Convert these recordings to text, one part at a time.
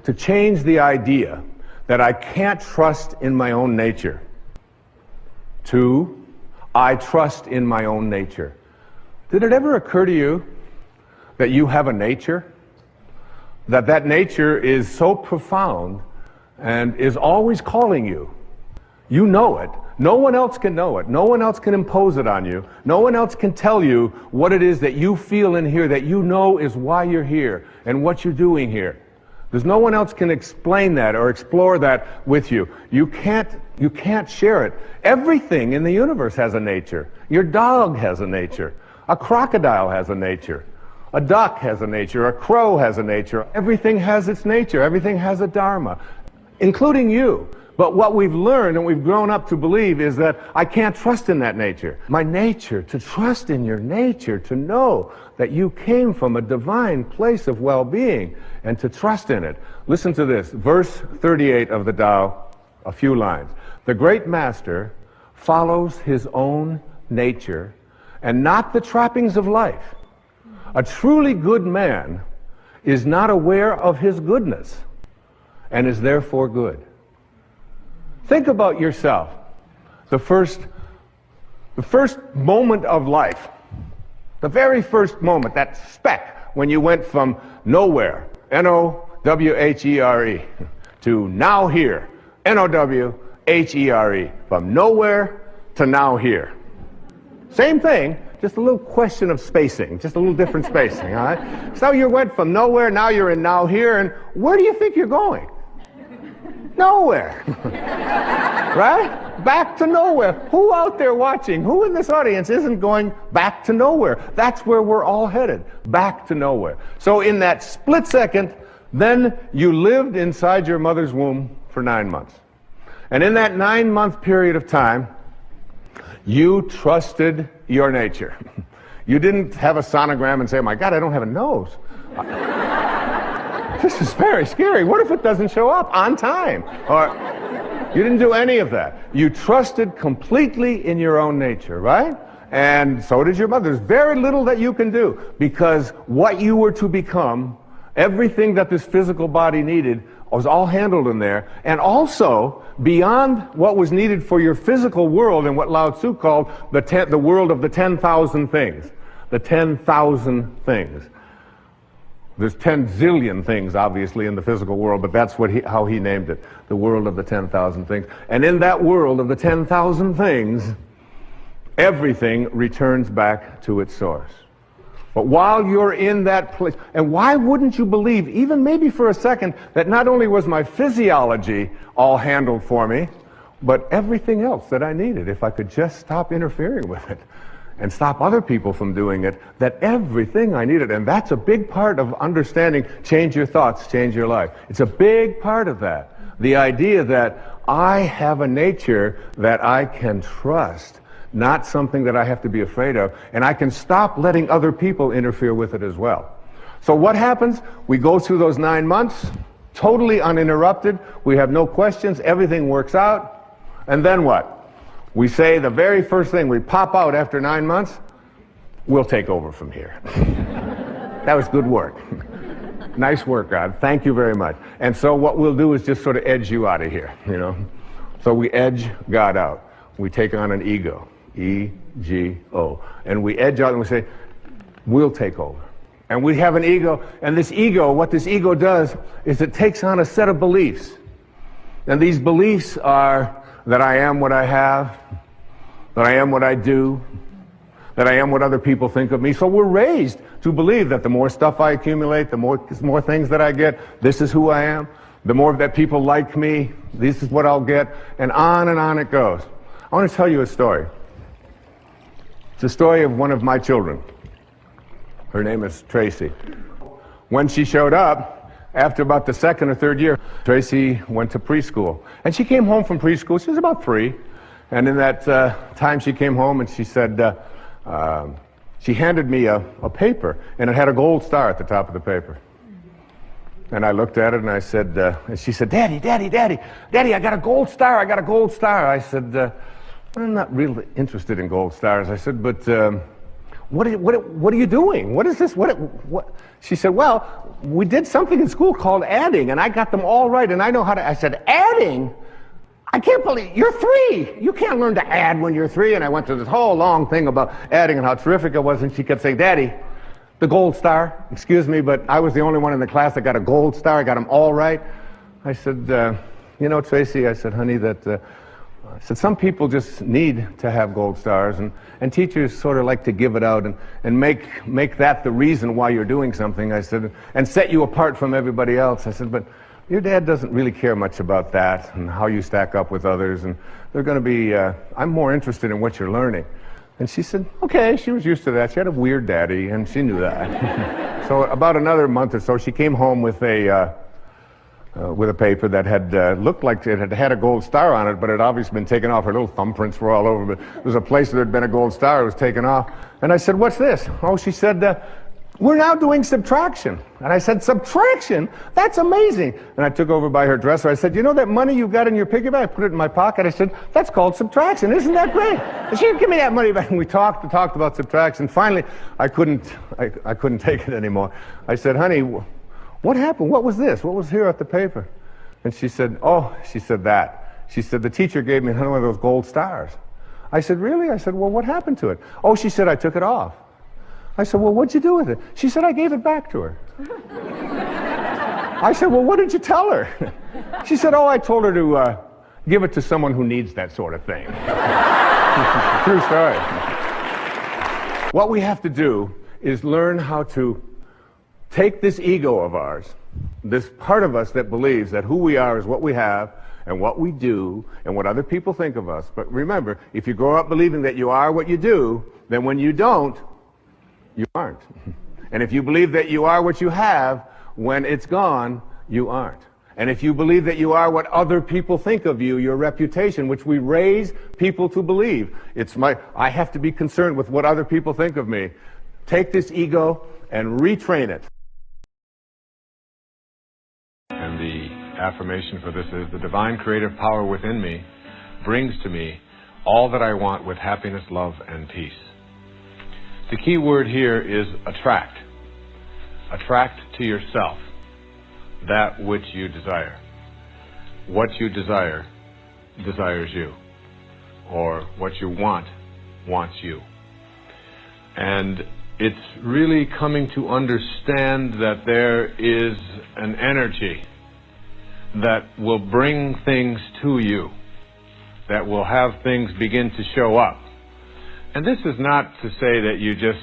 to change the idea that I can't trust in my own nature to I trust in my own nature. Did it ever occur to you that you have a nature? That nature is so profound and is always calling you. You know it. No one else can know it. No one else can impose it on you. No one else can tell you what it is that you feel in here, that you know is why you're here and what you're doing here. There's no one else can explain that or explore that with you. You can't share it. Everything in the universe has a nature. Your dog has a nature. A crocodile has a nature. A duck has a nature. A crow has a nature. Everything has its nature. Everything has a dharma, including you. But what we've learned and we've grown up to believe is that I can't trust in that nature. My nature, to trust in your nature, to know that you came from a divine place of well-being and to trust in it. Listen to this, verse 38 of the Tao, a few lines. The great master follows his own nature and not the trappings of life. A truly good man is not aware of his goodness and is therefore good. Think about yourself. The first moment of life, the very first moment, that speck when you went from nowhere, N-O-W-H-E-R-E, to now here, N-O-W-H-E-R-E, from nowhere to now here. Same thing, just a little question of spacing, just a little different spacing, all right? So you went from nowhere, now you're in now here, and where do you think you're going? Nowhere. Right? Back to nowhere. Who out there watching, who in this audience isn't going back to nowhere? That's where we're all headed, back to nowhere. So in that split second, then you lived inside your mother's womb for 9 months. And in that 9-month period of time, you trusted your nature. You didn't have a sonogram and say, oh my God, I don't have a nose. This is very scary. What if it doesn't show up on time? Or you didn't do any of that. You trusted completely in your own nature, right? And so did your mother. There's very little that you can do because what you were to become, everything that this physical body needed, was all handled in there. And also, beyond what was needed for your physical world and what Lao Tzu called the world of the 10,000 things. The 10,000 things. There's 10 zillion things, obviously, in the physical world, but that's how he named it, the world of the 10,000 things. And in that world of the 10,000 things, everything returns back to its source. But while you're in that place, and why wouldn't you believe, even maybe for a second, that not only was my physiology all handled for me, but everything else that I needed, if I could just stop interfering with it and stop other people from doing it, that everything I needed. And that's a big part of understanding change your thoughts, change your life. It's a big part of that. The idea that I have a nature that I can trust, not something that I have to be afraid of, and I can stop letting other people interfere with it as well. So what happens? We go through those 9 months, totally uninterrupted. We have no questions. Everything works out. And then what? We say the very first thing, we pop out after 9 months, we'll take over from here. That was good work. Nice work, God. Thank you very much. And so what we'll do is just sort of edge you out of here, you know. So we edge God out. We take on an ego, E-G-O. And we edge out and we say, we'll take over. And we have an ego, and this ego, what this ego does is it takes on a set of beliefs. And these beliefs are that I am what I have, that I am what I do, that I am what other people think of me. So we're raised to believe that the more stuff I accumulate, the more things that I get, this is who I am. The more that people like me, this is what I'll get, and on it goes. I want to tell you a story. It's a story of one of my children. Her name is Tracy. When she showed up, after about the second or third year, Tracy went to preschool. And she came home from preschool. She was about 3. And in that time she came home and she said, she handed me a paper, and it had a gold star at the top of the paper. And I looked at it and I said, and she said, Daddy, I got a gold star, I said, I'm not really interested in gold stars. I said, but what are you doing? What is this? What? She said, well, we did something in school called adding, and I got them all right, and I know how to. I said, adding? I can't believe, you're 3. You can't learn to add when you're 3. And I went through this whole long thing about adding and how terrific it was, and she kept saying, Daddy, the gold star, excuse me, but I was the only one in the class that got a gold star. I got them all right. I said, you know, Tracy, I said, honey, I said, some people just need to have gold stars, and teachers sort of like to give it out and make that the reason why you're doing something, I said, and set you apart from everybody else. I said, but your dad doesn't really care much about that and how you stack up with others, and they're going to be, I'm more interested in what you're learning. And she said, okay, she was used to that. She had a weird daddy, and she knew that. So about another month or so, she came home with a paper that had looked like it had a gold star on it, but it had obviously been taken off. Her little thumbprints were all over, but there was a place where there had been a gold star. It was taken off. And I said, what's this? Oh, she said, we're now doing subtraction. And I said, subtraction? That's amazing. And I took over by her dresser. I said, you know that money you've got in your piggy bank? I put it in my pocket. I said, that's called subtraction. Isn't that great? And she said, give me that money back. And we talked about subtraction. Finally, I couldn't take it anymore. I said, honey, what happened? What was this? What was here at the paper? And she said, she said, the teacher gave me one of those gold stars. I said, really? I said, well, what happened to it? Oh, she said, I took it off. I said, well, what'd you do with it? She said, I gave it back to her. I said, well, what did you tell her? She said, I told her to give it to someone who needs that sort of thing. True story. What we have to do is learn how to take this ego of ours, this part of us that believes that who we are is what we have and what we do and what other people think of us. But remember, if you grow up believing that you are what you do, then when you don't, you aren't. And if you believe that you are what you have, when it's gone, you aren't. And if you believe that you are what other people think of you, your reputation, which we raise people to believe, I have to be concerned with what other people think of me. Take this ego and retrain it. And the affirmation for this is, the divine creative power within me brings to me all that I want with happiness, love, and peace. The key word here is attract. Attract to yourself that which you desire. What you desire desires you, or what you want wants you. And it's really coming to understand that there is an energy that will bring things to you, that will have things begin to show up. And this is not to say that you just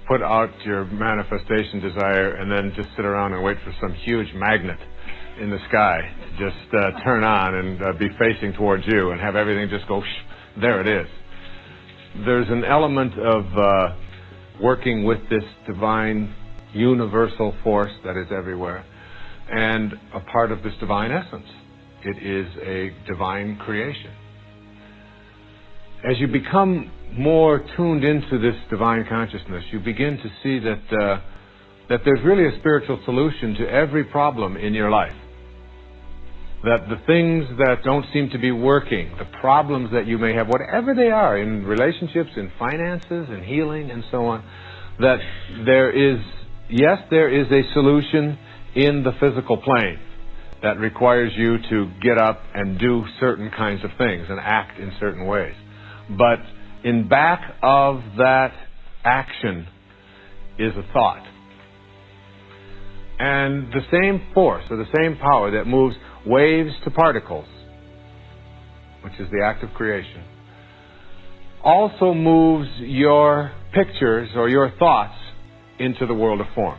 put out your manifestation desire and then just sit around and wait for some huge magnet in the sky to just turn on and be facing towards you and have everything just go, there it is. There's an element of working with this divine universal force that is everywhere, and a part of this divine essence. It is a divine creation. As you become more tuned into this divine consciousness, you begin to see that there's really a spiritual solution to every problem in your life. That the things that don't seem to be working, the problems that you may have, whatever they are, in relationships, in finances, in healing, and so on, that there is a solution in the physical plane that requires you to get up and do certain kinds of things and act in certain ways. But in back of that action is a thought. And the same force, or the same power that moves waves to particles, which is the act of creation, also moves your pictures or your thoughts into the world of form.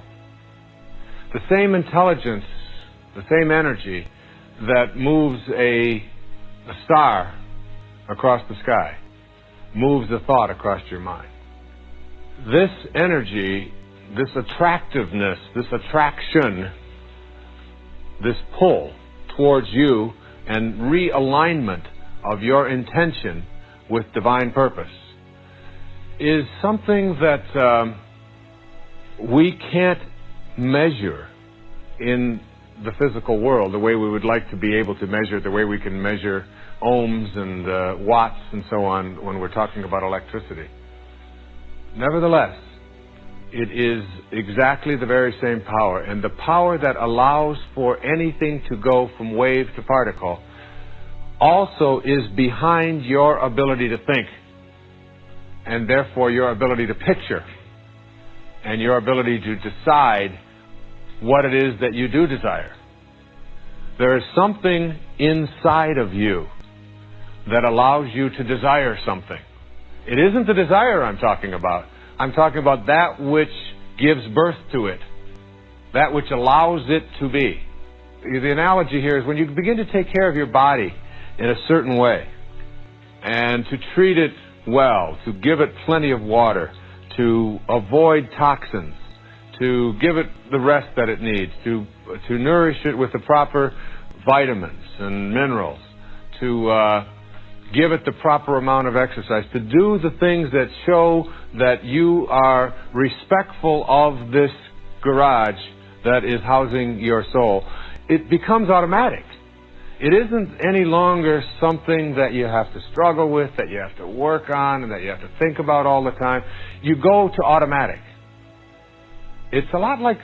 The same intelligence, the same energy that moves a star across the sky moves a thought across your mind. This energy, this attractiveness, this attraction, this pull towards you and realignment of your intention with divine purpose is something that we can't measure in the physical world the way we would like to be able to measure, the way we can measure ohms and watts and so on when we're talking about electricity. Nevertheless, it is exactly the very same power, and the power that allows for anything to go from wave to particle also is behind your ability to think, and therefore your ability to picture, and your ability to decide what it is that you do desire. There is something inside of you that allows you to desire something. It isn't the desire I'm talking about. I'm talking about that which gives birth to it, that which allows it to be. The analogy here is when you begin to take care of your body in a certain way and to treat it well, to give it plenty of water, to avoid toxins, to give it the rest that it needs, to nourish it with the proper vitamins and minerals, to give it the proper amount of exercise, to do the things that show that you are respectful of this garage that is housing your soul, it becomes automatic. It isn't any longer something that you have to struggle with, that you have to work on, and that you have to think about all the time. You go to automatic. It's a lot like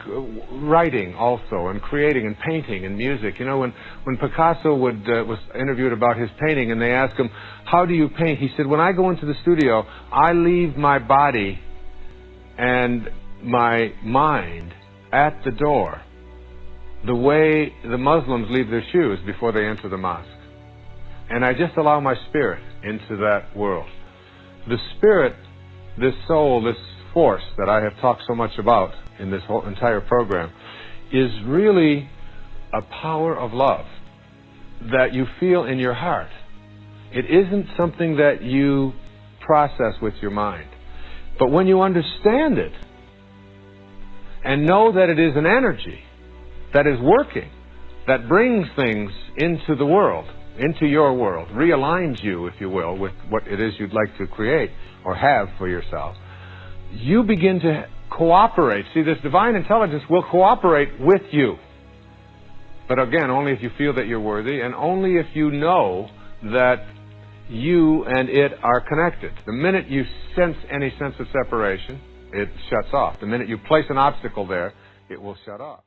writing also, and creating, and painting, and music. You know, when Picasso was interviewed about his painting, and they asked him, how do you paint? He said, when I go into the studio, I leave my body and my mind at the door, the way the Muslims leave their shoes before they enter the mosque. And I just allow my spirit into that world. The spirit, this soul, this force that I have talked so much about in this whole entire program, is really a power of love that you feel in your heart. It isn't something that you process with your mind. But when you understand it and know that it is an energy that is working, that brings things into the world, into your world, realigns you, if you will, with what it is you'd like to create or have for yourself, you begin to cooperate. See, this divine intelligence will cooperate with you. But again, only if you feel that you're worthy, and only if you know that you and it are connected. The minute you sense any sense of separation, it shuts off. The minute you place an obstacle there, it will shut off.